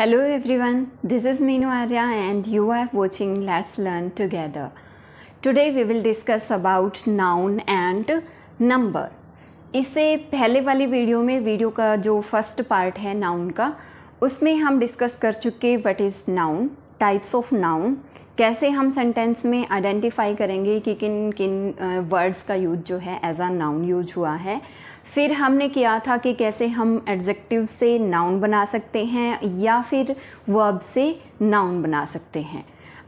Hello everyone, this is Meenu Arya and you are watching Let's Learn Together. Today we will discuss about noun and number. इससे पहले वाली video का जो first part है noun का, उसमें हम डिस्कस कर चुके what is noun, types of noun, कैसे हम सेंटेंस में आइडेंटिफाई करेंगे कि किन किन वर्ड्स का यूज जो है एज अ नाउन यूज हुआ है। फिर हमने किया था कि कैसे हम एडजेक्टिव से नाउन बना सकते हैं या फिर वर्ब से नाउन बना सकते हैं।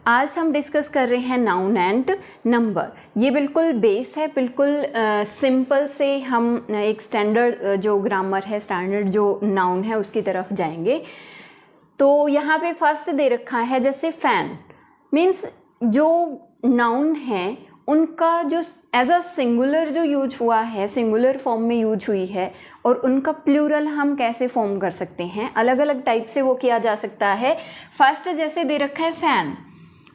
आज हम डिस्कस कर रहे हैं नाउन एंड नंबर। ये बिल्कुल बेस है, बिल्कुल सिंपल से हम एक स्टैंडर्ड जो ग्रामर है, स्टैंडर्ड जो नाउन है उसकी तरफ जाएंगे। तो यहाँ पे फर्स्ट दे रखा है जैसे फैन, मीन्स जो नाउन है उनका जो एज अ सिंगुलर जो यूज हुआ है, सिंगुलर फॉर्म में यूज हुई है, और उनका प्लूरल हम कैसे फॉर्म कर सकते हैं, अलग अलग टाइप से वो किया जा सकता है। फर्स्ट जैसे दे रखा है फैन,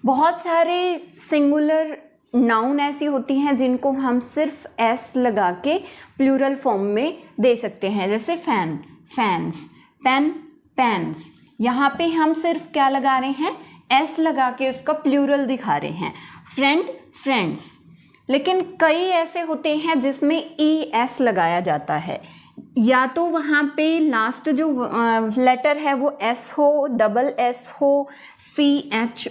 बहुत सारे सिंगुलर नाउन ऐसी होती हैं जिनको हम सिर्फ एस लगा के प्लूरल फॉर्म में दे सकते हैं, जैसे फैन, फैंस, पेन, पेन्स। यहाँ पे हम सिर्फ क्या लगा रहे हैं, एस लगा के उसका प्लूरल दिखा रहे हैं। Friend, friends. लेकिन कई ऐसे होते हैं जिसमें ई एस लगाया जाता है, या तो वहाँ पे लास्ट जो लेटर है वो एस हो, डबल एस हो, सी एच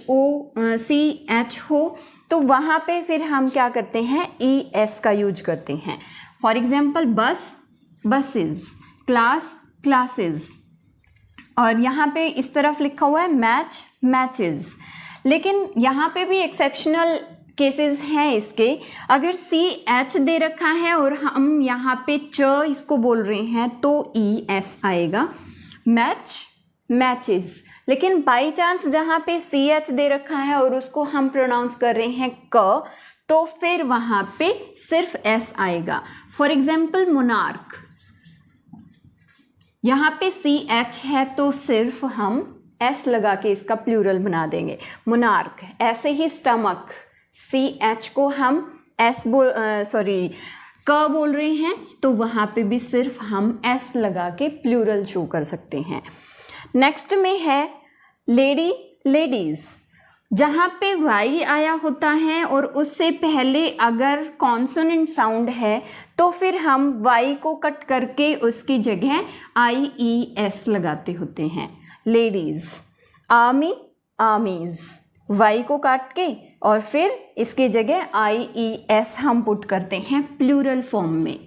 हो, तो वहाँ पे फिर हम क्या करते हैं, ई एस का यूज करते हैं। फॉर एग्जाम्पल बस, बसेस, क्लास, क्लासेस, और यहाँ पे इस तरफ लिखा हुआ है मैच, मैचेस। लेकिन यहाँ पे भी एक्सेप्शनल केसेस हैं इसके। अगर सी एच दे रखा है और हम यहाँ पे च इसको बोल रहे हैं तो ई एस आएगा, मैच, मैचेस। लेकिन बाई चांस जहाँ पे सी एच दे रखा है और उसको हम प्रोनाउंस कर रहे हैं क, तो फिर वहाँ पे सिर्फ एस आएगा। फॉर एग्जाम्पल मोनार्क, यहाँ पे सी एच है तो सिर्फ हम एस लगा के इसका प्लूरल बना देंगे, मोनार्क। ऐसे ही स्टमक, सी एच को हम क बोल रहे हैं तो वहाँ पे भी सिर्फ हम एस लगा के प्लूरल शो कर सकते हैं। नेक्स्ट में है लेडी, लेडीज़। जहाँ पे वाई आया होता है और उससे पहले अगर कॉन्सोनेंट साउंड है तो फिर हम वाई को कट करके उसकी जगह आई ई एस लगाते होते हैं, लेडीज़। आर्मी, आर्मीज़, वाई को काट के और फिर इसकी जगह आई ई एस हम पुट करते हैं प्लूरल फॉर्म में।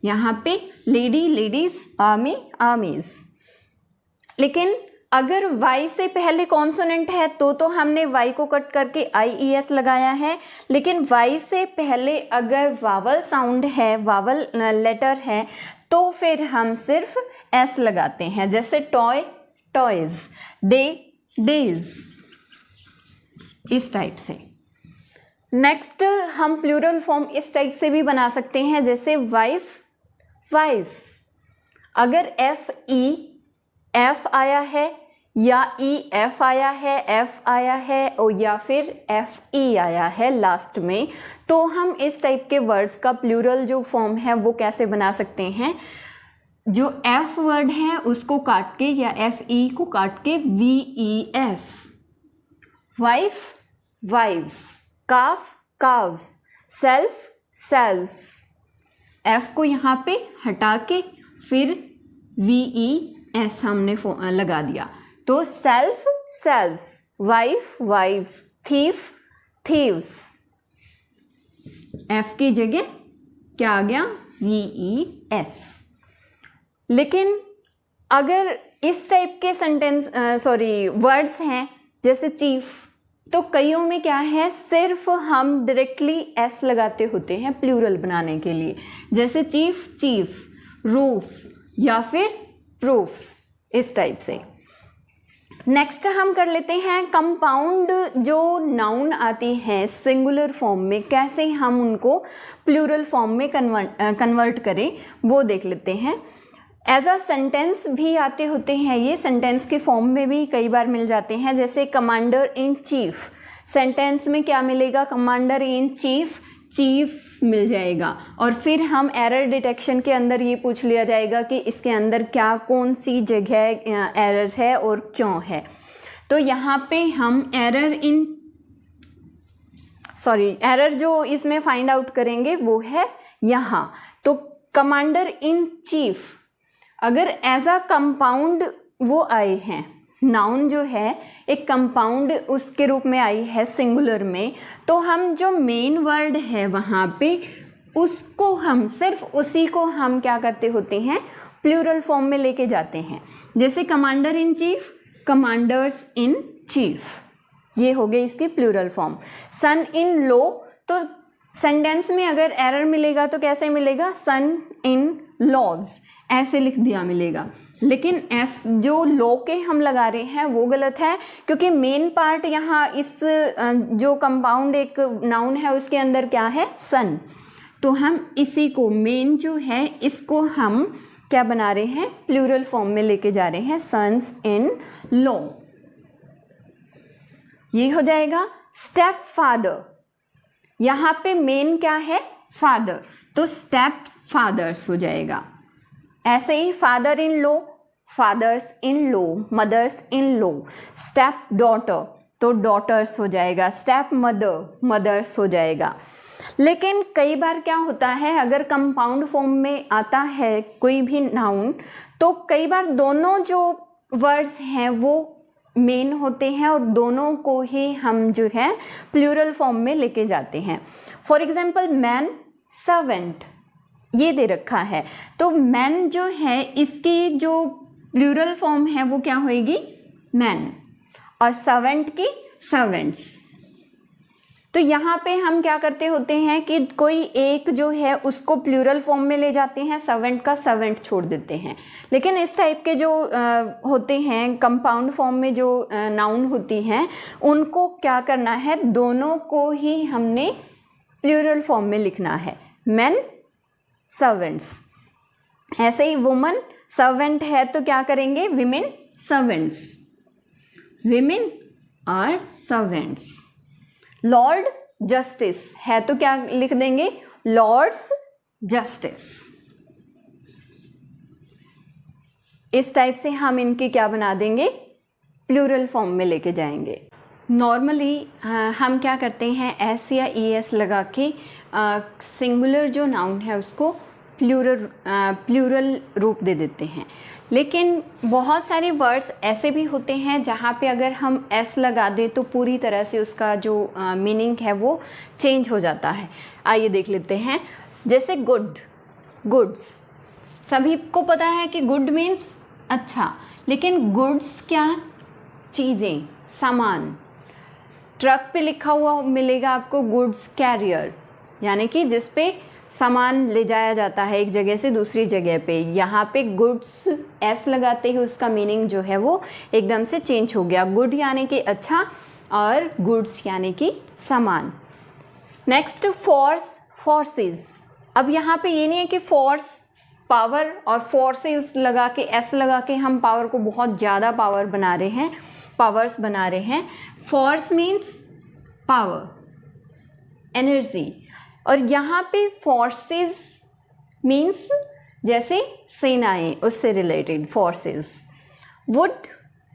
यहाँ पे लेडी, लेडीज़, आर्मी, आर्मीज़। लेकिन अगर वाई से पहले कॉन्सोनेंट है तो हमने वाई को कट करके आई ई एस लगाया है। लेकिन वाई से पहले अगर वावल साउंड है, वावल लेटर है, तो फिर हम सिर्फ एस लगाते हैं, जैसे टॉय, टॉयज़, डे, डेज, इस टाइप से। नेक्स्ट हम प्लूरल फॉर्म इस टाइप से भी बना सकते हैं, जैसे वाइफ, वाइफ्स। अगर एफ आया है या ई एफ आया है, एफ आया है और या फिर एफ ई आया है लास्ट में, तो हम इस टाइप के वर्ड्स का प्लूरल जो फॉर्म है वो कैसे बना सकते हैं, जो एफ वर्ड है उसको काट के या एफ ई को काट के V E S, wife, wives, calf, calves, self, selves. F को यहाँ पे हटा के फिर वी ई एस हमने लगा दिया, तो self, selves, wife, wives, thief, thieves. F की जगह क्या आ गया, वी ई एस। लेकिन अगर इस टाइप के वर्ड्स हैं जैसे चीफ, तो कईयों में क्या है, सिर्फ हम डायरेक्टली एस लगाते होते हैं प्लूरल बनाने के लिए, जैसे चीफ, चीफ्स, रूफ्स या फिर प्रूफ्स, इस टाइप से। नेक्स्ट हम कर लेते हैं कंपाउंड जो नाउन आती हैं सिंगुलर फॉर्म में, कैसे हम उनको प्लूरल फॉर्म में कन्वर्ट करें वो देख लेते हैं। एज अ सेंटेंस भी आते होते हैं, ये सेंटेंस के फॉर्म में भी कई बार मिल जाते हैं, जैसे कमांडर इन चीफ। सेंटेंस में क्या मिलेगा, कमांडर इन चीफ चीफ्स मिल जाएगा और फिर हम एरर डिटेक्शन के अंदर ये पूछ लिया जाएगा कि इसके अंदर क्या कौन सी जगह एरर है और क्यों है। तो यहाँ पे हम एरर जो इसमें फाइंड आउट करेंगे वो है यहाँ। तो कमांडर इन चीफ, अगर एज अ कंपाउंड वो आए हैं, नाउन जो है एक कंपाउंड उसके रूप में आई है सिंगुलर में, तो हम जो मेन वर्ड है वहाँ पे उसको हम सिर्फ उसी को हम क्या करते होते हैं, प्लूरल फॉर्म में लेके जाते हैं। जैसे commander in chief, commanders in chief, ये हो गई इसकी plural form. Son in law, तो सेंटेंस में अगर एरर मिलेगा तो कैसे मिलेगा, सन इन लॉज ऐसे लिख दिया मिलेगा। लेकिन एस जो लॉ के हम लगा रहे हैं वो गलत है, क्योंकि मेन पार्ट यहाँ इस जो कंपाउंड एक नाउन है उसके अंदर क्या है, सन। तो हम इसी को मेन जो है इसको हम क्या बना रहे हैं, प्लूरल फॉर्म में लेके जा रहे हैं, सन्स इन लॉ। ये हो जाएगा। स्टेप फादर, यहाँ पे मेन क्या है, फादर, तो स्टेप फादर्स हो जाएगा। ऐसे ही father in law, fathers in law, mothers in law. Step daughter, तो डॉटर्स हो जाएगा। स्टेप मदर, मदर्स हो जाएगा। लेकिन कई बार क्या होता है, अगर कंपाउंड फॉर्म में आता है कोई भी नाउन, तो कई बार दोनों जो वर्ड्स हैं वो मेन होते हैं और दोनों को ही हम जो है प्लूरल फॉर्म में लेके जाते हैं। फॉर एग्जाम्पल मैन, सर्वेंट, ये दे रखा है, तो मैन जो है इसकी जो प्लूरल फॉर्म है वो क्या होएगी, मैन, और सर्वेंट की सर्वेंट्स। तो यहाँ पे हम क्या करते होते हैं कि कोई एक जो है उसको प्लूरल फॉर्म में ले जाते हैं, सर्वेंट का सर्वेंट छोड़ देते हैं। लेकिन इस टाइप के जो होते हैं कंपाउंड फॉर्म में जो नाउन होती हैं, उनको क्या करना है, दोनों को ही हमने प्लूरल फॉर्म में लिखना है, मेन सर्वेंट्स। ऐसे ही वुमन सर्वेंट है तो क्या करेंगे, विमेन सर्वेंट्स, विमेन और सर्वेंट्स। लॉर्ड जस्टिस है तो क्या लिख देंगे, लॉर्ड्स जस्टिस। इस टाइप से हम इनकी क्या बना देंगे, प्लूरल फॉर्म में लेके जाएंगे। नॉर्मली हम क्या करते हैं, एस या ई एस लगा के सिंगुलर जो नाउन है उसको प्लूरल रूप दे देते हैं। लेकिन बहुत सारे वर्ड्स ऐसे भी होते हैं जहाँ पे अगर हम एस लगा दें तो पूरी तरह से उसका जो मीनिंग है वो चेंज हो जाता है। आइए देख लेते हैं। जैसे गुड, गुड्स, सभी को पता है कि गुड मीन्स अच्छा, लेकिन गुड्स क्या, चीज़ें, सामान। ट्रक पे लिखा हुआ मिलेगा आपको गुड्स कैरियर, यानी कि जिस पे सामान ले जाया जाता है एक जगह से दूसरी जगह पे। यहाँ पे गुड्स एस लगाते ही उसका मीनिंग जो है वो एकदम से चेंज हो गया। गुड यानी कि अच्छा और गुड्स यानी कि सामान। Next force, forces. अब यहाँ पे ये नहीं है कि फोर्स पावर और फोर्सेस लगा के एस लगा के हम पावर को बहुत ज़्यादा पावर बना रहे हैं, पावर्स बना रहे हैं। Force means power, energy. और यहाँ पे फोर्सेस मीन्स जैसे सेनाएं, उससे रिलेटेड फोर्सेस। वुड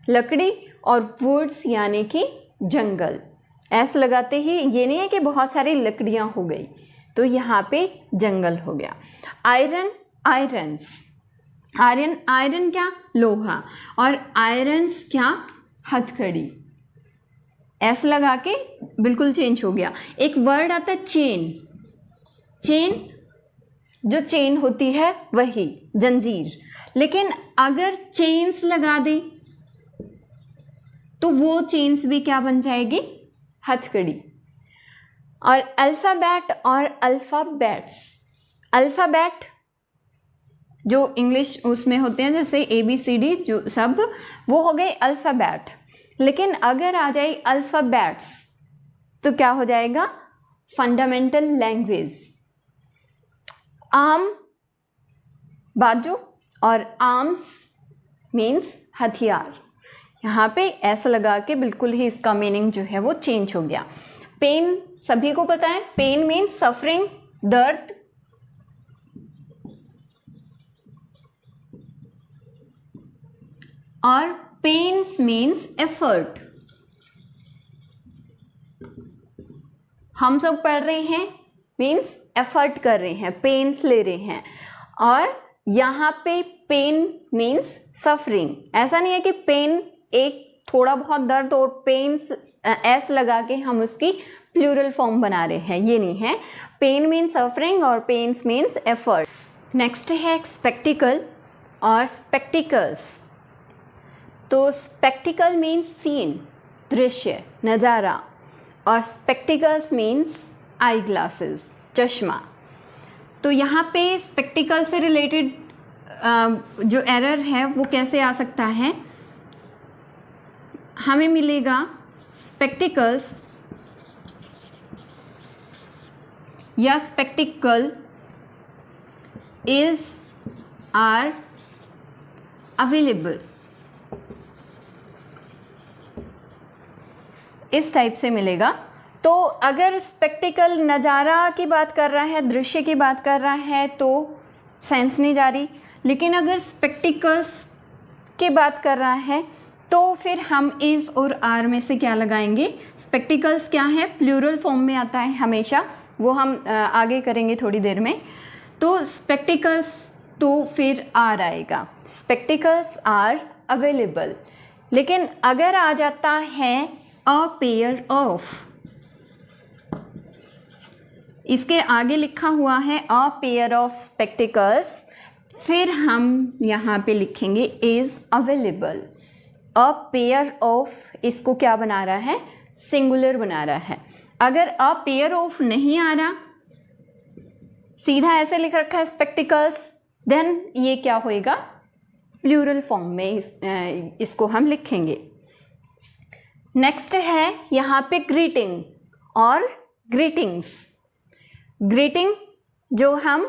लकड़ी और वुड्स यानी कि जंगल। ऐसे लगाते ही ये नहीं है कि बहुत सारी लकड़ियाँ हो गई, तो यहाँ पे जंगल हो गया। आयरन, आयरन्स, आयरन, आयरन क्या, लोहा, और आयरन्स क्या, हथकड़ी। ऐसे लगा के बिल्कुल चेंज हो गया। एक वर्ड आता है चेन, चेन जो चेन होती है वही जंजीर, लेकिन अगर चेन्स लगा दें तो वो चेन्स भी क्या बन जाएगी, हथकड़ी। और अल्फ़ाबेट और अल्फ़ाबेट्स, अल्फ़ाबेट जो इंग्लिश उसमें होते हैं जैसे ABCD जो सब, वो हो गए अल्फ़ाबेट। लेकिन अगर आ जाए अल्फ़ाबेट्स तो क्या हो जाएगा, फंडामेंटल लैंग्वेज। आर्म बाजू और आर्म्स मीन्स हथियार। यहाँ पे ऐसा लगा के बिल्कुल ही इसका मीनिंग जो है वो चेंज हो गया। पेन सभी को पता है, पेन मीन्स सफरिंग, दर्द। और पेन्स मीन्स एफर्ट। हम सब पढ़ रहे हैं मीन्स एफर्ट कर रहे हैं, पेन्स ले रहे हैं। और यहाँ पे पेन मीन्स सफरिंग। ऐसा नहीं है कि पेन एक थोड़ा बहुत दर्द और पेन्स एस लगा के हम उसकी प्लूरल फॉर्म बना रहे हैं, ये नहीं है। पेन मीन्स सफरिंग और पेन्स मीन्स एफर्ट। नेक्स्ट है स्पेक्टिकल और स्पेक्टिकल्स। तो स्पेक्टिकल मीन्स सीन, दृश्य, नज़ारा, और स्पेक्टिकल्स मीन्स आई ग्लासेस, चश्मा। तो यहाँ पे स्पेक्टिकल से रिलेटेड जो एरर है वो कैसे आ सकता है, हमें मिलेगा स्पेक्टिकल्स या स्पेक्टिकल इज आर अवेलेबल, इस टाइप से मिलेगा। तो अगर स्पेक्टिकल नज़ारा की बात कर रहा है, दृश्य की बात कर रहा है, तो सेंस नहीं जा रही। लेकिन अगर स्पेक्टिकल्स की बात कर रहा है तो फिर हम इज़ और आर में से क्या लगाएंगे। स्पेक्टिकल्स क्या है, प्लूरल फॉर्म में आता है हमेशा, वो हम आगे करेंगे थोड़ी देर में। तो स्पेक्टिकल्स तो फिर आर आएगा, स्पेक्टिकल्स आर अवेलेबल। लेकिन अगर आ जाता है अ पेयर ऑफ, इसके आगे लिखा हुआ है अ पेयर ऑफ स्पेक्टिकल्स, फिर हम यहाँ पे लिखेंगे is available. A pair of इसको क्या बना रहा है, सिंगुलर बना रहा है। अगर अ पेयर ऑफ नहीं आ रहा, सीधा ऐसे लिख रखा है स्पेक्टिकल्स, देन ये क्या होएगा, प्लूरल फॉर्म में इसको हम लिखेंगे। नेक्स्ट है यहाँ पे ग्रीटिंग और ग्रीटिंग्स। ग्रीटिंग जो हम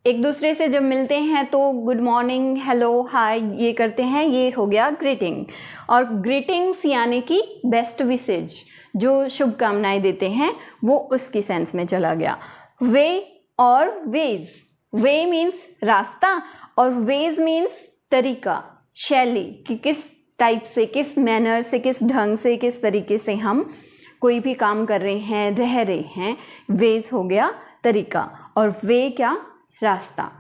एक दूसरे से जब मिलते हैं तो गुड मॉर्निंग, हेलो, हाय ये करते हैं, ये हो गया ग्रीटिंग। और ग्रीटिंग्स यानी कि बेस्ट विशेज, जो शुभकामनाएं देते हैं, वो उसकी सेंस में चला गया। वे और वेज, वे मीन्स रास्ता और वेज मीन्स तरीका, शैली, कि किस टाइप से, किस मैनर से, किस ढंग से, किस तरीके से हम कोई भी काम कर रहे हैं, रह रहे हैं। वेज हो गया तरीका और वे क्या, रास्ता।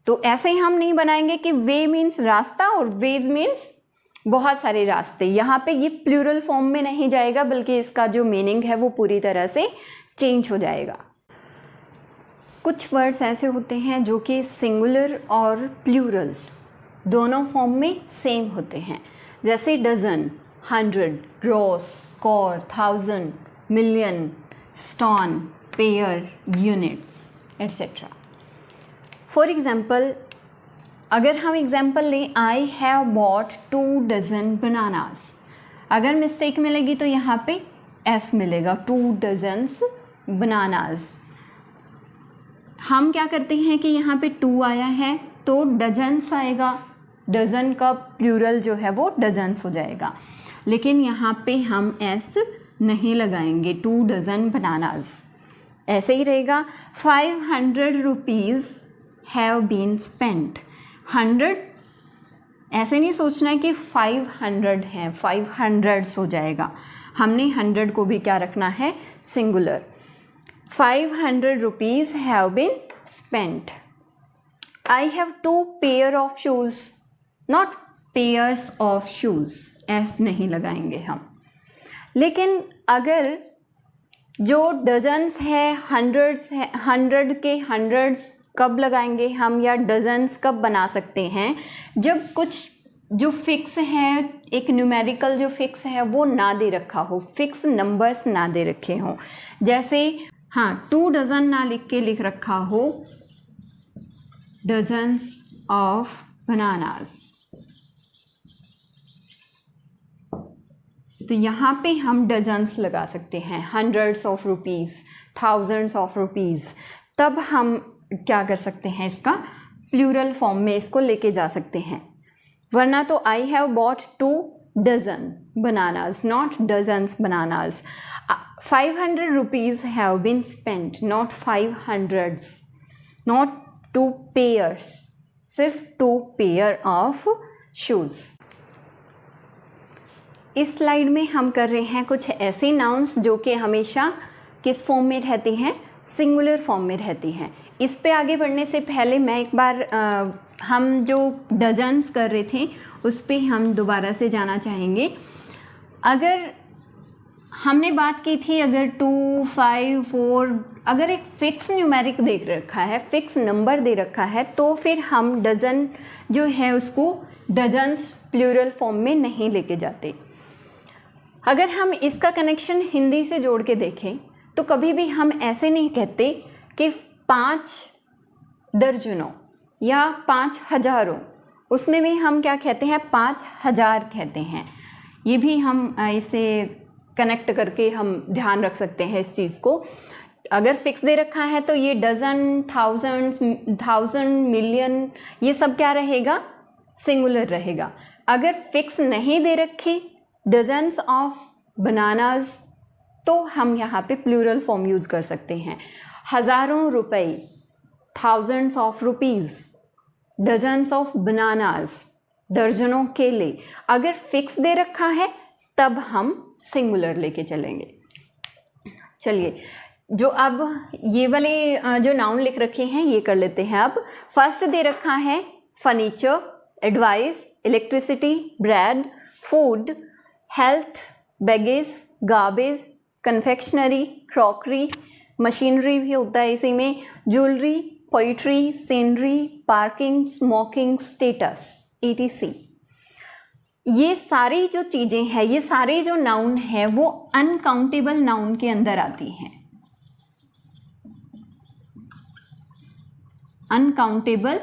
तो ऐसे ही हम नहीं बनाएंगे कि वे मीन्स रास्ता और वेज मीन्स बहुत सारे रास्ते। यहाँ पे ये प्लूरल फॉर्म में नहीं जाएगा, बल्कि इसका जो मीनिंग है वो पूरी तरह से चेंज हो जाएगा। कुछ वर्ड्स ऐसे होते हैं जो कि सिंगुलर और प्लूरल दोनों फॉर्म में सेम होते हैं, जैसे dozen, 100, gross, score, 1000, million, stone, pair, units, etcetera. For example, अगर हम एग्जाम्पल लें, I have bought 2 dozen bananas, अगर मिस्टेक मिलेगी तो यहाँ पे एस मिलेगा, 2 डजन्स बनानास। हम क्या करते हैं कि यहाँ पे 2 आया है तो डजन्स आएगा, डजन का प्लूरल जो है वो डजन्स हो जाएगा। लेकिन यहाँ पे हम एस नहीं लगाएंगे, 2 डजन बनानास ऐसे ही रहेगा। 500 रुपीज़ हैव बीन स्पेंट। 100 ऐसे नहीं सोचना है कि 500 है, 500 हो जाएगा, हमने 100 को भी क्या रखना है, singular. 500 rupees have been spent. I have 2 pair of shoes, not pairs of shoes, S नहीं लगाएंगे हम। लेकिन अगर जो डजन्स है, हंड्रेड्स है, 100 के हंड्रेड्स कब लगाएंगे हम, या डजन्स कब बना सकते हैं, जब कुछ जो फिक्स है, एक न्यूमेरिकल जो फिक्स है वो ना दे रखा हो, फिक्स नंबर्स ना दे रखे हों। जैसे 2 डजन ना लिख के लिख रखा हो, डजन्स ऑफ बनानास, तो यहाँ पे हम डजन्स लगा सकते हैं, hundreds of rupees, thousands of rupees. तब हम क्या कर सकते हैं, इसका प्लूरल फॉर्म में इसको लेके जा सकते हैं। वरना तो I have bought 2 dozen bananas, not dozens bananas. 500 rupees have been spent, not 500s, not 2 pairs, सिर्फ 2 pair of shoes। इस स्लाइड में हम कर रहे हैं कुछ ऐसे नाउन्स जो कि हमेशा किस फॉर्म में रहती हैं, सिंगुलर फॉर्म में रहती हैं। इस पे आगे बढ़ने से पहले मैं एक बार हम जो डजन्स कर रहे थे उस पे हम दोबारा से जाना चाहेंगे। अगर हमने बात की थी अगर 2, 5, 4 अगर एक फ़िक्स न्यूमेरिक दे रखा है, फ़िक्स नंबर दे रखा है, तो फिर हम डज़न जो है उसको डजन्स प्लूरल फॉर्म में नहीं लेके जाते। अगर हम इसका कनेक्शन हिंदी से जोड़ के देखें तो कभी भी हम ऐसे नहीं कहते कि 5 दर्जनों या 5 हज़ारों, उसमें भी हम क्या कहते हैं 5000 कहते हैं। ये भी हम इसे कनेक्ट करके हम ध्यान रख सकते हैं इस चीज़ को। अगर फिक्स दे रखा है तो ये डज़न, थाउजेंड, मिलियन, ये सब क्या रहेगा, सिंगुलर रहेगा। अगर फिक्स नहीं दे रखी डजन्स ऑफ बनानाज, तो हम यहाँ पे प्लूरल फॉर्म यूज़ कर सकते हैं। हज़ारों रुपए, thousands of rupees, dozens of bananas, दर्जनों केले। अगर फिक्स दे रखा है तब हम सिंगुलर लेके चलेंगे। चलिए, जो अब ये वाले जो नाउन लिख रखे हैं ये कर लेते हैं। अब फर्स्ट दे रखा है furniture, advice, electricity, bread, food, health, baggage, garbage, confectionery, crockery, machinery भी होता है इसी में, jewellery, poetry, scenery, parking, smoking, status, etc। ये सारी जो चीज़ें हैं, ये सारे जो नाउन हैं वो अनकाउंटेबल नाउन के अंदर आती हैं। अनकाउंटेबल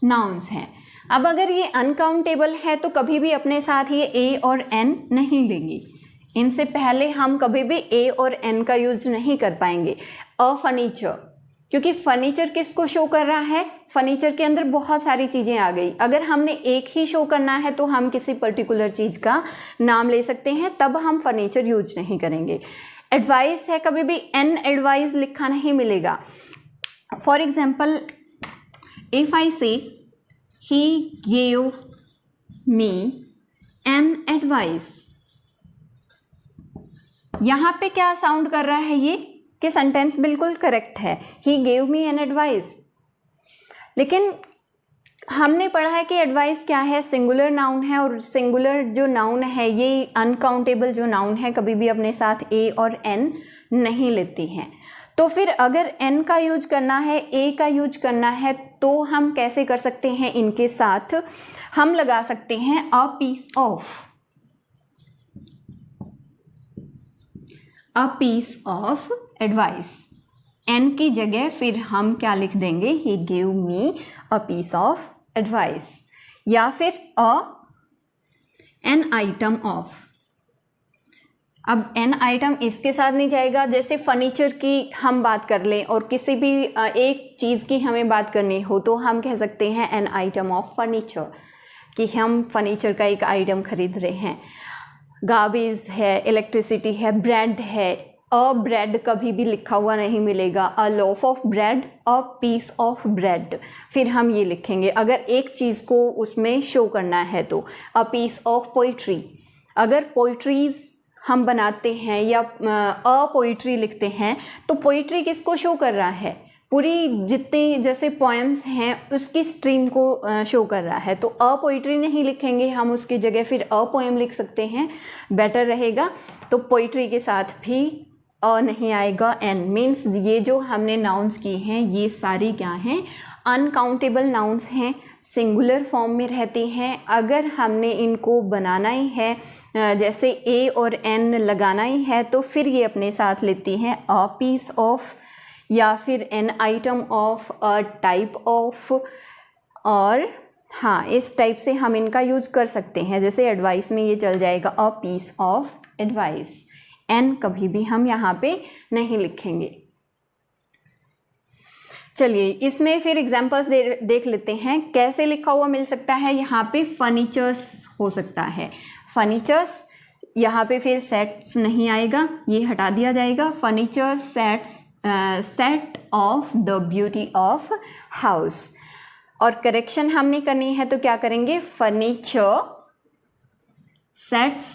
नाउन्स हैं। अब अगर ये अनकाउंटेबल है तो कभी भी अपने साथ ये ए और एन नहीं लेंगी। इनसे पहले हम कभी भी ए और एन का यूज नहीं कर पाएंगे। अ फर्नीचर, क्योंकि फर्नीचर किसको शो कर रहा है, फर्नीचर के अंदर बहुत सारी चीज़ें आ गई। अगर हमने एक ही शो करना है तो हम किसी पर्टिकुलर चीज़ का नाम ले सकते हैं, तब हम फर्नीचर यूज नहीं करेंगे। एडवाइस है, कभी भी एन एडवाइस लिखा नहीं मिलेगा। फॉर एग्जाम्पल, इफ आई से he gave me an advice, यहाँ पे क्या साउंड कर रहा है ये कि सेंटेंस बिल्कुल करेक्ट है, he gave me an advice। लेकिन हमने पढ़ा है कि एडवाइस क्या है, सिंगुलर नाउन है, और सिंगुलर जो नाउन है ये अनकाउंटेबल जो नाउन है कभी भी अपने साथ ए और एन नहीं लेती हैं। तो फिर अगर एन का यूज करना है, ए का यूज करना है, तो हम कैसे कर सकते हैं, इनके साथ हम लगा सकते हैं a piece of, a piece of advice. An की जगह फिर हम क्या लिख देंगे, he give me a piece of advice, या फिर एन आइटम ऑफ। अब एन आइटम इसके साथ नहीं जाएगा। जैसे फर्नीचर की हम बात कर लें और किसी भी एक चीज़ की हमें बात करनी हो तो हम कह सकते हैं एन आइटम ऑफ फर्नीचर, कि हम फर्नीचर का एक आइटम खरीद रहे हैं। गार्बेज है, इलेक्ट्रिसिटी है, ब्रेड है। अ ब्रेड कभी भी लिखा हुआ नहीं मिलेगा। A loaf of bread, a piece of bread, फिर हम ये लिखेंगे अगर एक चीज़ को उसमें शो करना है तो। अ पीस ऑफ पोइट्री, अगर पोइट्रीज़ हम बनाते हैं या अ पोइट्री लिखते हैं तो पोइट्री किसको शो कर रहा है, पूरी जितनी जैसे पोएम्स हैं उसकी स्ट्रीम को शो कर रहा है। तो अ पोइट्री नहीं लिखेंगे हम, उसकी जगह फिर अ पोएम लिख सकते हैं, बेटर रहेगा। तो पोइट्री के साथ भी अ नहीं आएगा। एन मीन्स ये जो हमने नाउन्स की हैं ये सारी क्या हैं, अनकाउंटेबल नाउन्स हैं, सिंगुलर फॉर्म में रहते हैं। अगर हमने इनको बनाना ही है, जैसे ए और एन लगाना ही है, तो फिर ये अपने साथ लेती हैं अ पीस ऑफ, या फिर an item of, a type of, और हाँ इस टाइप से हम इनका यूज कर सकते हैं। जैसे एडवाइस में ये चल जाएगा a piece of advice. An कभी भी हम यहाँ पे नहीं लिखेंगे। चलिए इसमें फिर एग्जाम्पल्स देख लेते हैं कैसे लिखा हुआ मिल सकता है। यहाँ पे फर्नीचर्स हो सकता है, फर्नीचर्स, यहाँ पे फिर सेट्स नहीं आएगा, ये हटा दिया जाएगा। Furniture sets set of the beauty of house, और करेक्शन हमने करनी है तो क्या करेंगे, furniture sets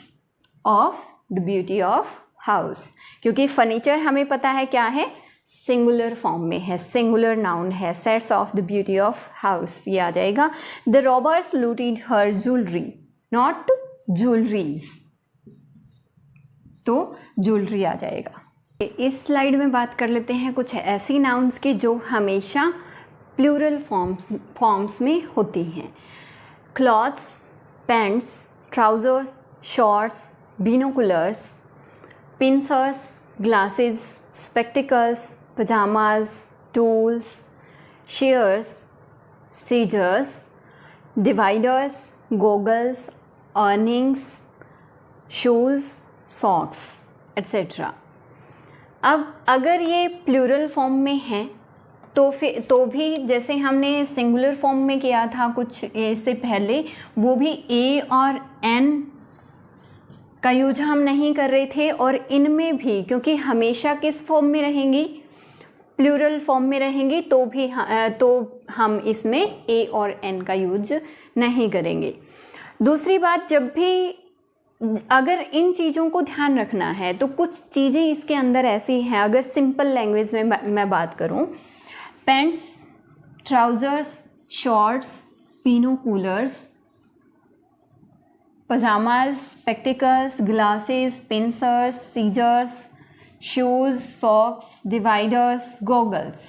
of the beauty of house, क्योंकि फर्नीचर हमें पता है क्या है, सिंगुलर फॉर्म में है, सिंगुलर नाउन है। Sets of the beauty of house ये आ जाएगा। The robbers looted her jewellery, not jewelleries, तो ज्वेलरी आ जाएगा। इस स्लाइड में बात कर लेते हैं कुछ ऐसी नाउन्स की जो हमेशा प्लूरल फॉर्म्स में होती हैं। Clothes, pants, trousers, shorts, binoculars, pincers, glasses, spectacles, pyjamas, tools, shears, scissors, dividers, goggles, earnings, shoes, socks etcetera. अब अगर ये प्लूरल फॉर्म में है तो भी जैसे हमने सिंगुलर फॉर्म में किया था कुछ इससे पहले, वो भी ए और एन का यूज हम नहीं कर रहे थे, और इनमें भी क्योंकि हमेशा किस फॉर्म में रहेंगी, प्लूरल फॉर्म में रहेंगी, तो हम इसमें ए और एन का यूज नहीं करेंगे। दूसरी बात, जब भी अगर इन चीज़ों को ध्यान रखना है तो कुछ चीज़ें इसके अंदर ऐसी हैं, अगर सिंपल लैंग्वेज में मैं बात करूं, pants, trousers, shorts, binoculars, pyjamas, spectacles, glasses, pincers, scissors, shoes, socks, dividers, goggles,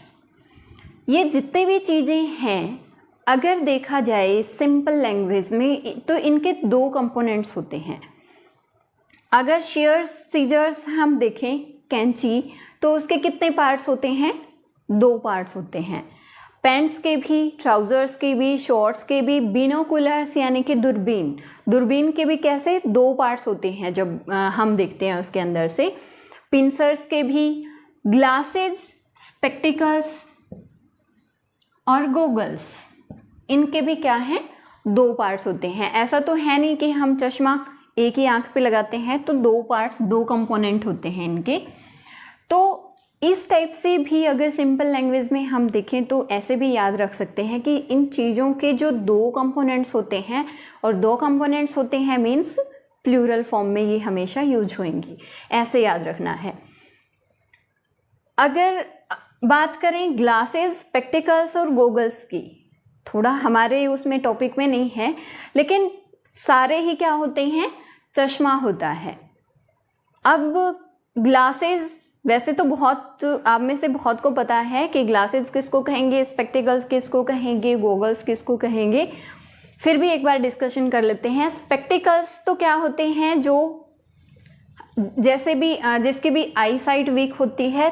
ये जितने भी चीज़ें हैं अगर देखा जाए सिंपल लैंग्वेज में तो इनके दो कंपोनेंट्स होते हैं। अगर शेयर्स, सीजर्स हम देखें, कैंची, तो उसके कितने पार्ट्स होते हैं, दो पार्ट्स होते हैं। पैंट्स के भी, ट्राउज़र्स के भी, शॉर्ट्स के भी, बिनोकुलर्स यानी कि दूरबीन के भी कैसे दो पार्ट्स होते हैं जब हम देखते हैं उसके अंदर से। पिंसर्स के भी, ग्लासेस, स्पेक्टिकल्स और गोगल्स, इनके भी क्या हैं, दो पार्ट्स होते हैं। ऐसा तो है नहीं कि हम चश्मा एक ही आंख पे लगाते हैं, तो दो पार्ट्स, दो कंपोनेंट होते हैं इनके। तो इस टाइप से भी अगर सिंपल लैंग्वेज में हम देखें तो ऐसे भी याद रख सकते हैं कि इन चीज़ों के जो दो कंपोनेंट्स होते हैं, और दो कंपोनेंट्स होते हैं मीन्स प्लूरल फॉर्म में ये हमेशा यूज होंगी, ऐसे याद रखना है। अगर बात करें ग्लासेस, स्पेक्टिकल्स और गॉगल्स की, थोड़ा हमारे उसमें टॉपिक में नहीं है, लेकिन सारे ही क्या होते हैं, चश्मा होता है। अब ग्लासेस, वैसे तो बहुत आप में से बहुत को पता है कि ग्लासेस किसको कहेंगे, स्पेक्टिकल्स किसको कहेंगे, गॉगल्स किसको कहेंगे, फिर भी एक बार डिस्कशन कर लेते हैं। स्पेक्टिकल्स तो क्या होते हैं, जो जैसे भी जिसकी भी आई साइट वीक होती है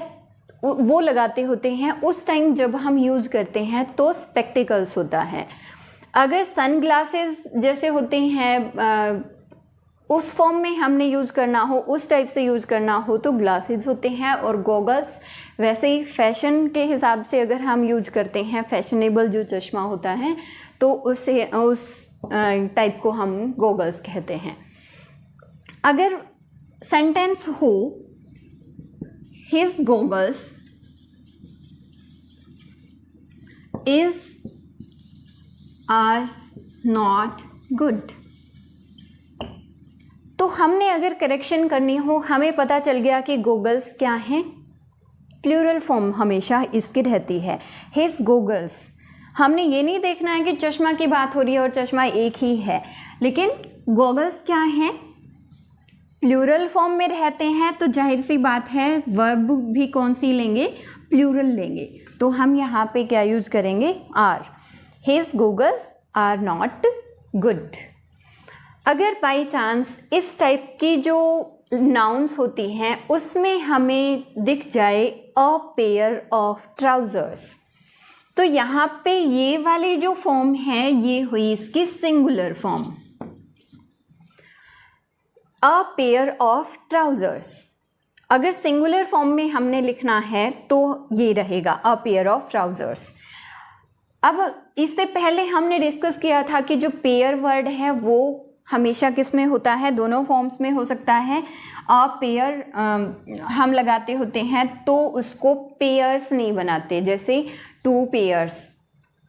वो लगाते होते हैं, उस टाइम जब हम यूज़ करते हैं तो स्पेक्टिकल्स होता है। अगर सन ग्लासेस जैसे होते हैं उस फॉर्म में हमने यूज़ करना हो, उस टाइप से यूज़ करना हो तो ग्लासेस होते हैं। और गॉगल्स वैसे ही फैशन के हिसाब से अगर हम यूज करते हैं, फैशनेबल जो चश्मा होता है, तो उस टाइप को हम गॉगल्स कहते हैं। अगर सेंटेंस हो his goggles is are not good, तो हमने अगर करेक्शन करनी हो, हमें पता चल गया कि गॉगल्स क्या हैं, प्लूरल फॉर्म हमेशा इसकी रहती है, हिज गॉगल्स। हमने ये नहीं देखना है कि चश्मा की बात हो रही है और चश्मा एक ही है, लेकिन गॉगल्स क्या हैं, प्लूरल फॉर्म में रहते हैं, तो जाहिर सी बात है वर्ब भी कौन सी लेंगे, प्लूरल लेंगे। तो हम यहाँ पे क्या यूज करेंगे, are. His goggles are not good. अगर बाई चांस इस टाइप की जो नाउन्स होती हैं उसमें हमें दिख जाए अ पेयर ऑफ ट्राउजर्स, तो यहाँ पे ये वाली जो फॉर्म है ये हुई इसकी singular form, a pair of trousers. अगर सिंगुलर फॉर्म में हमने लिखना है तो ये रहेगा अ पेयर ऑफ ट्राउजर्स। अब इससे पहले हमने डिस्कस किया था कि जो पेयर वर्ड है वो हमेशा किस में होता है, दोनों फॉर्म्स में हो सकता है। अ पेयर हम लगाते होते हैं तो उसको पेयर्स नहीं बनाते, जैसे 2 पेयर्स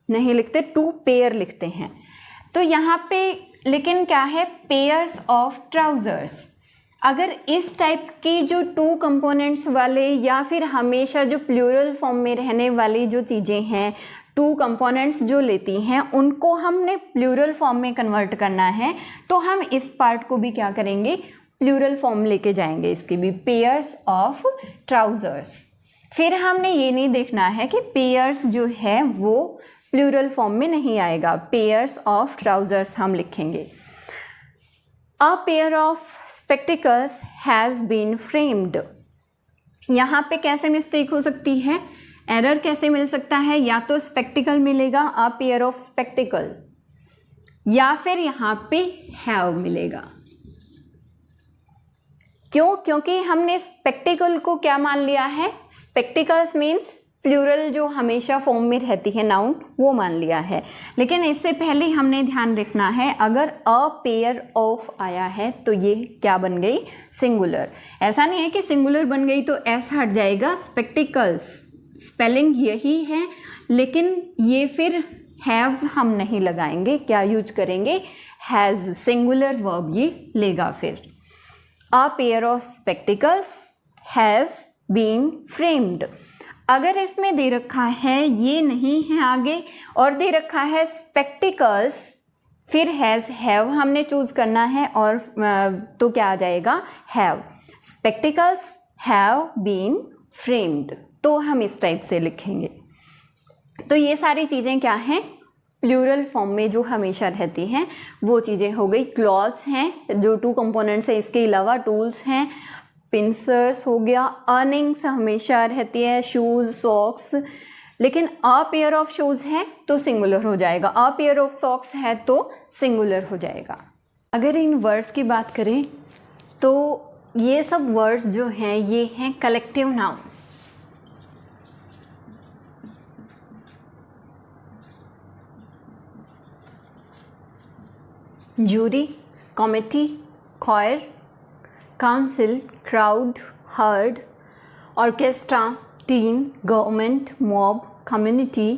नहीं लिखते, 2 पेयर लिखते हैं। तो यहाँ पे लेकिन क्या है, पेयर्स ऑफ ट्राउजर्स। अगर इस टाइप की जो 2 कंपोनेंट्स वाले या फिर हमेशा जो प्लूरल फॉर्म में रहने वाली जो चीज़ें हैं, 2 कंपोनेंट्स जो लेती हैं, उनको हमने प्लूरल फॉर्म में कन्वर्ट करना है, तो हम इस पार्ट को भी क्या करेंगे, प्लूरल फॉर्म लेके जाएंगे, इसके भी पेयर्स ऑफ ट्राउजर्स। फिर हमने ये नहीं देखना है कि पेयर्स जो है वो प्लूरल फॉर्म में नहीं आएगा, पेयर्स ऑफ ट्राउजर्स हम लिखेंगे। A pair of spectacles has been framed. यहाँ पे कैसे मिस्टेक हो सकती है, एरर कैसे मिल सकता है, या तो स्पेक्टिकल मिलेगा अ पेयर ऑफ स्पेक्टिकल, या फिर यहाँ पे हैव मिलेगा। क्यों? क्योंकि हमने स्पेक्टिकल को क्या मान लिया है, स्पेक्टिकल्स मीन्स प्लूरल जो हमेशा फॉर्म में रहती है नाउन, वो मान लिया है। लेकिन इससे पहले हमने ध्यान रखना है, अगर अ पेयर ऑफ आया है तो ये क्या बन गई, सिंगुलर। ऐसा नहीं है कि सिंगुलर बन गई तो एस हट जाएगा, स्पेक्टिकल्स स्पेलिंग यही है, लेकिन ये फिर हैव हम नहीं लगाएंगे, क्या यूज करेंगे, हैज़, सिंगुलर वर्ब ये लेगा फिर। A pair of spectacles has been framed. अगर इसमें दे रखा है, ये नहीं है आगे, और दे रखा है स्पेक्टिकल्स, फिर हैज़, हैव हमने चूज करना है, और तो क्या आ जाएगा, have. Spectacles have been framed, तो हम इस टाइप से लिखेंगे। तो ये सारी चीज़ें क्या हैं, प्लूरल फॉर्म में जो हमेशा रहती हैं वो चीज़ें हो गई। क्लॉथ्स हैं जो 2 कंपोनेंट्स हैं, इसके अलावा टूल्स हैं, पिंसर्स हो गया, अर्निंग्स हमेशा रहती है, शूज़, सॉक्स। लेकिन अ पेयर ऑफ शूज़ है तो सिंगुलर हो जाएगा, अ पेयर ऑफ सॉक्स है तो सिंगुलर हो जाएगा। अगर इन वर्ड्स की बात करें तो ये सब वर्ड्स जो हैं ये हैं collective noun. Jury, committee, choir, council, crowd, herd, orchestra, team, government, mob, community,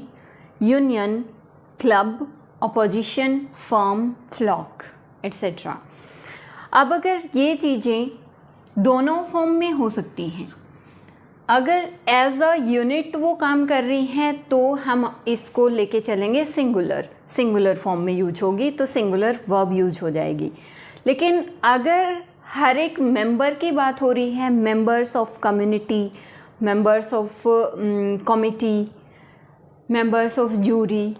union, club, opposition, firm, flock, etc. अब अगर ये चीज़ें दोनों फॉर्म में हो सकती हैं, अगर एज अ यूनिट वो काम कर रही हैं तो हम इसको लेके चलेंगे सिंगुलर, सिंगुलर फॉर्म में यूज होगी तो सिंगुलर वर्ब यूज हो जाएगी। लेकिन अगर हर एक मेंबर की बात हो रही है, members of community, members of committee, members of jury,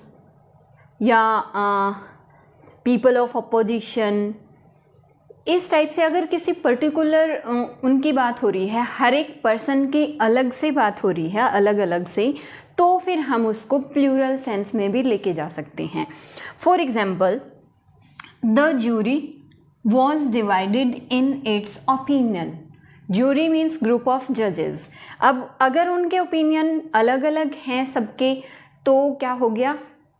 या पीपल ऑफ अपोजिशन, इस टाइप से अगर किसी पर्टिकुलर उनकी बात हो रही है, हर एक पर्सन की अलग से बात हो रही है, अलग अलग से, तो फिर हम उसको प्लूरल सेंस में भी लेके जा सकते हैं। For example, the jury was divided in its opinion. Jury means group of जजेस। अब अगर उनके ओपिनियन अलग अलग हैं सबके, तो क्या हो गया,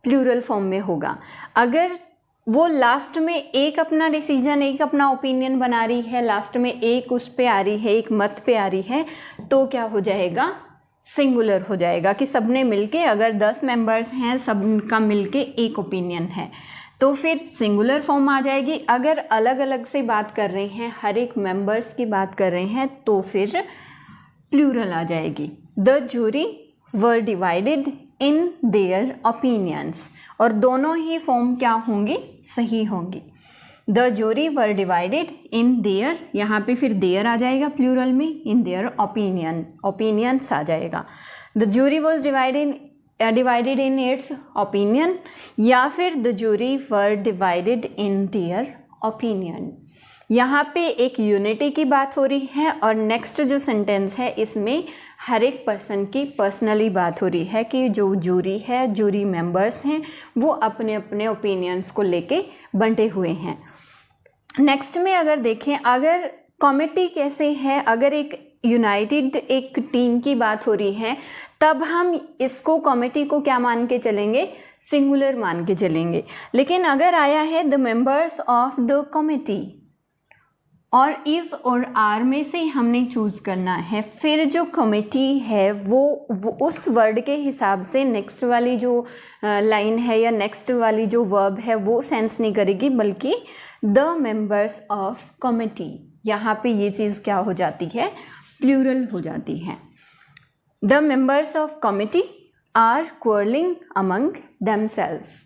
प्लूरल फॉर्म में होगा। अगर वो लास्ट में एक अपना डिसीजन, एक अपना ओपिनियन बना रही है, लास्ट में एक उस पे आ रही है, एक मत पे आ रही है, तो क्या हो जाएगा, सिंगुलर हो जाएगा कि सबने मिलके, अगर 10 मेंबर्स हैं सबका मिलके एक ओपिनियन है तो फिर सिंगुलर फॉर्म आ जाएगी। अगर अलग अलग से बात कर रहे हैं, हर एक मेंबर्स की बात कर रहे हैं, तो फिर प्लूरल आ जाएगी। The jury were divided in their opinions, और दोनों ही फॉर्म क्या होंगी, सही होंगी। The jury were divided in their, यहाँ पे फिर देयर आ जाएगा प्लूरल में, इन देयर ओपिनियन, ओपिनियंस आ जाएगा। The jury was divided in its opinion, या फिर the jury were divided in their opinion. यहाँ पे एक यूनिटी की बात हो रही है, और नेक्स्ट जो सेंटेंस है इसमें हर एक पर्सन की पर्सनली बात हो रही है कि जो जूरी है, जूरी मेंबर्स हैं, वो अपने अपने ओपिनियंस को लेके बंटे हुए हैं। नेक्स्ट में अगर देखें, अगर कमिटी कैसे है, अगर एक यूनाइटेड एक टीम की बात हो रही है, तब हम इसको कमिटी को क्या मान के चलेंगे, सिंगुलर मान के चलेंगे। लेकिन अगर आया है the members of the committee और इज और आर में से हमने चूज़ करना है, फिर जो कमिटी है वो उस वर्ड के हिसाब से नेक्स्ट वाली जो लाइन है या नेक्स्ट वाली जो वर्ब है वो सेंस नहीं करेगी, बल्कि द मेंबर्स ऑफ कमिटी, यहाँ पे ये चीज़ क्या हो जाती है, प्लूरल हो जाती है। The members of committee are quarrelling among themselves.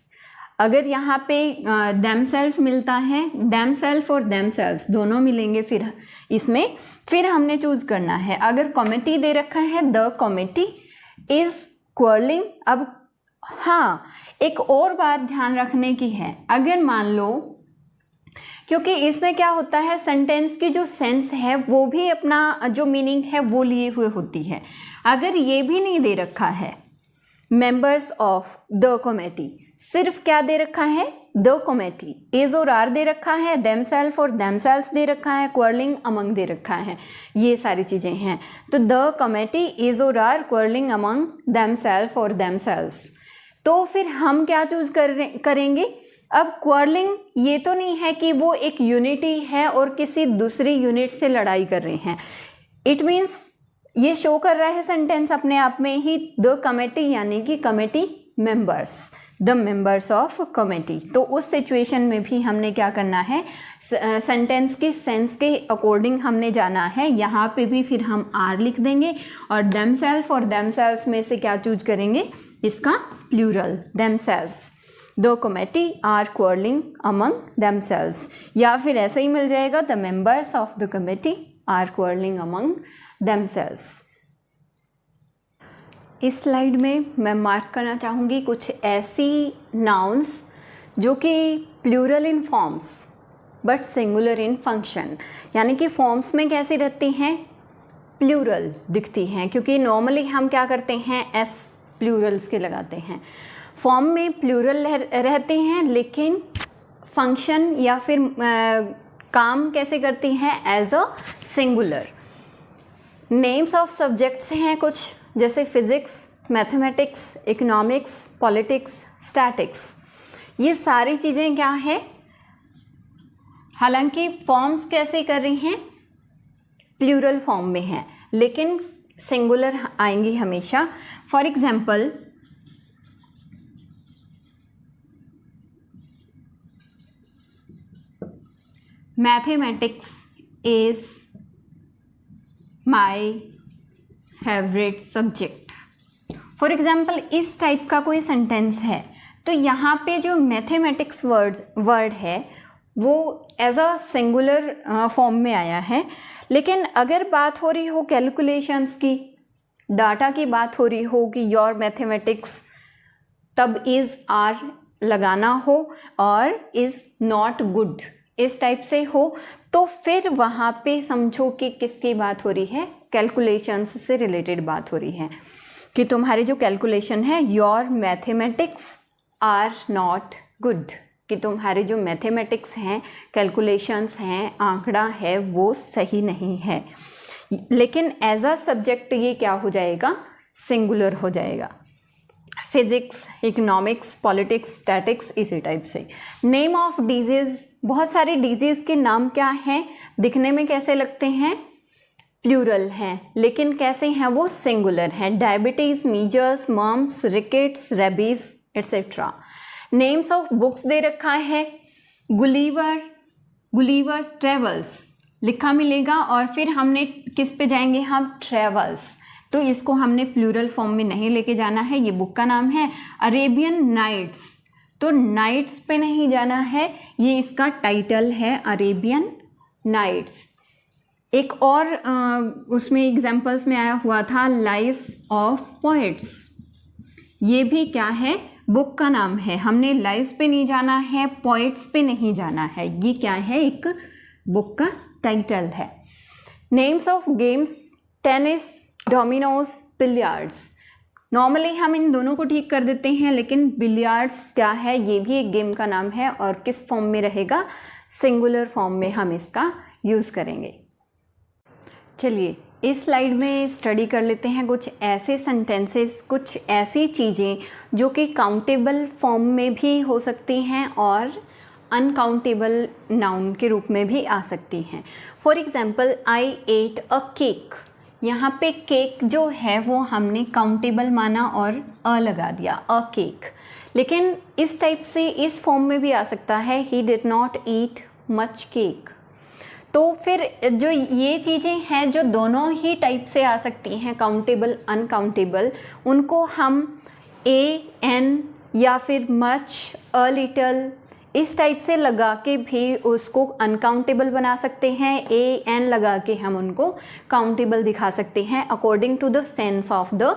अगर यहाँ पे देमसेल्फ मिलता है, देमसेल्फ और देमसेल्व्स दोनों मिलेंगे फिर इसमें, फिर हमने चूज़ करना है। अगर कमिटी दे रखा है द कमिटी इज क्वारलिंग, अब हाँ एक और बात ध्यान रखने की है, अगर मान लो, क्योंकि इसमें क्या होता है सेंटेंस की जो सेंस है वो भी अपना जो मीनिंग है वो लिए हुए होती है। अगर ये भी नहीं दे रखा है मेंबर्स ऑफ द कमिटी, सिर्फ क्या दे रखा है द कमिटी, इज और आर दे रखा है, देमसेल्फ और देमसेल्व्स दे रखा है, क्वारलिंग अमंग दे रखा है, ये सारी चीज़ें हैं। तो द कमिटी इज और आर क्वारलिंग अमंग देमसेल्फ और देमसेल्व्स, तो फिर हम क्या चूज़ करेंगे। अब क्वारलिंग ये तो नहीं है कि वो एक यूनिटी है और किसी दूसरी यूनिट से लड़ाई कर रहे हैं, इट मीन्स ये शो कर रहा है सेंटेंस अपने आप में ही द कमिटी यानी कि committee members, the members of committee. तो उस सिचुएशन में भी हमने क्या करना है, सेंटेंस के सेंस के अकॉर्डिंग हमने जाना है। यहाँ पे भी फिर हम आर लिख देंगे और देमसेल्फ और देमसेल्व्स में से क्या चूज करेंगे, इसका plural themselves. The committee are quarrelling among themselves, या फिर ऐसे ही मिल जाएगा the members of the committee are quarrelling among themselves. इस स्लाइड में मैं मार्क करना चाहूँगी कुछ ऐसी नाउन्स जो कि plural in forms but singular in function, यानी कि फॉर्म्स में कैसी रहती हैं, प्लूरल दिखती हैं, क्योंकि नॉर्मली हम क्या करते हैं एस प्लूरल्स के लगाते हैं। फॉर्म में प्लूरल रहते हैं लेकिन फंक्शन या फिर काम कैसे करती हैं, as a singular. Names of subjects हैं कुछ, जैसे physics, mathematics, economics, politics, statics, ये सारी चीज़ें क्या है, हालांकि फॉर्म्स कैसे कर रही हैं, प्लूरल फॉर्म में हैं, लेकिन सिंगुलर आएंगी हमेशा। For example mathematics is my favourite subject. For example इस टाइप का कोई सेंटेंस है, तो यहाँ पे जो मैथमेटिक्स वर्ड है वो एज अ सिंगुलर फॉर्म में आया है। लेकिन अगर बात हो रही हो कैलकुलेशंस की, डाटा की बात हो रही हो कि योर मैथमेटिक्स, तब इज़ आर लगाना हो और इज़ नॉट गुड इस टाइप से हो, तो फिर वहाँ पे समझो कि किसकी बात हो रही है, कैलकुलेशंस से रिलेटेड बात हो रही है कि तुम्हारी जो कैलकुलेशन है, your mathematics are not good, कि तुम्हारे जो मैथमेटिक्स हैं, कैलकुलेशंस हैं, आंकड़ा है, वो सही नहीं है। लेकिन एज अ सब्जेक्ट ये क्या हो जाएगा, सिंगुलर हो जाएगा। फिजिक्स, इकोनॉमिक्स, पॉलिटिक्स, स्टैटिक्स, इसी टाइप से। नेम ऑफ डिजीज़, बहुत सारे डिजीज़ के नाम क्या हैं, दिखने में कैसे लगते हैं, प्लूरल हैं, लेकिन कैसे हैं वो, सिंगुलर हैं। Diabetes, measles, mumps, rickets, rabies etcetera. Names of books दे रखा है, गुलीवर्स ट्रेवल्स लिखा मिलेगा, और फिर हमने किस पे जाएंगे, हम ट्रेवल्स, तो इसको हमने प्लूरल फॉर्म में नहीं लेके जाना है। ये बुक का नाम है। अरेबियन नाइट्स, तो नाइट्स पे नहीं जाना है, ये इसका टाइटल है, अरेबियन नाइट्स। एक और उसमें एग्जाम्पल्स में आया हुआ था, लाइव्स ऑफ पोएट्स, ये भी क्या है, बुक का नाम है। हमने लाइव्स पे नहीं जाना है, पोएट्स पे नहीं जाना है, ये क्या है, एक बुक का टाइटल है। Names of games, tennis, Domino's, billiards. Normally हम इन दोनों को ठीक कर देते हैं, लेकिन बिलियर्ड्स क्या है, ये भी एक गेम का नाम है, और किस फॉर्म में रहेगा, सिंगुलर फॉर्म में हम इसका यूज़ करेंगे। चलिए इस स्लाइड में स्टडी कर लेते हैं कुछ ऐसे सेंटेंसेस, कुछ ऐसी चीज़ें जो कि काउंटेबल फॉर्म में भी हो सकती हैं और अनकाउंटेबल नाउन के रूप में भी आ सकती हैं। For example, I at a cake. यहाँ पे केक जो है वो हमने काउंटेबल माना और अ लगा दिया, अ केक। लेकिन इस टाइप से इस फॉर्म में भी आ सकता है, he did not eat much cake. तो फिर जो ये चीज़ें हैं जो दोनों ही टाइप से आ सकती हैं, काउंटेबल अनकाउंटेबल, उनको हम ए एन या फिर मच, अ लिटल इस टाइप से लगा के भी उसको अनकाउंटेबल बना सकते हैं। ए एन लगा के हम उनको काउंटेबल दिखा सकते हैं according to the sense of the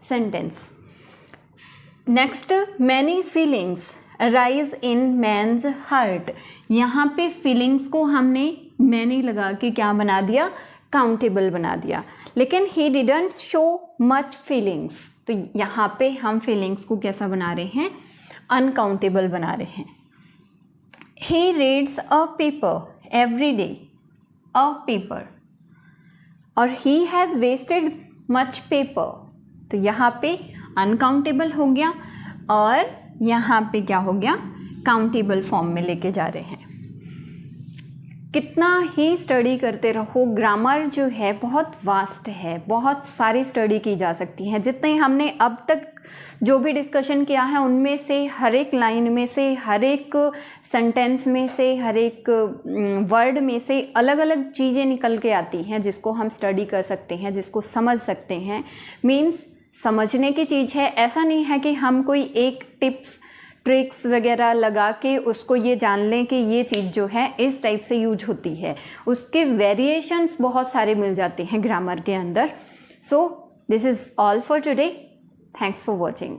sentence. Next, many feelings rise in man's heart. यहाँ पे फीलिंग्स को हमने मैनी लगा के क्या बना दिया, काउंटेबल बना दिया। लेकिन he didn't show much feelings, तो यहाँ पे हम फीलिंग्स को कैसा बना रहे हैं, अनकाउंटेबल बना रहे हैं। He reads a paper every day, a paper, और he has wasted much paper, तो यहाँ पे अनकाउंटेबल हो गया और यहाँ पे क्या हो गया, काउंटेबल फॉर्म में लेके जा रहे हैं। कितना ही स्टडी करते रहो, ग्रामर जो है बहुत वास्ट है, बहुत सारी स्टडी की जा सकती है। जितने हमने अब तक जो भी डिस्कशन किया है उनमें से हर एक लाइन में से, हर एक सेंटेंस में से, हर एक वर्ड में से अलग अलग चीज़ें निकल के आती हैं जिसको हम स्टडी कर सकते हैं, जिसको समझ सकते हैं। मीन्स समझने की चीज़ है, ऐसा नहीं है कि हम कोई एक टिप्स ट्रिक्स वगैरह लगा के उसको ये जान लें कि ये चीज़ जो है इस टाइप से यूज होती है। उसके वेरिएशंस बहुत सारे मिल जाते हैं ग्रामर के अंदर। So this is all for today. Thanks for watching.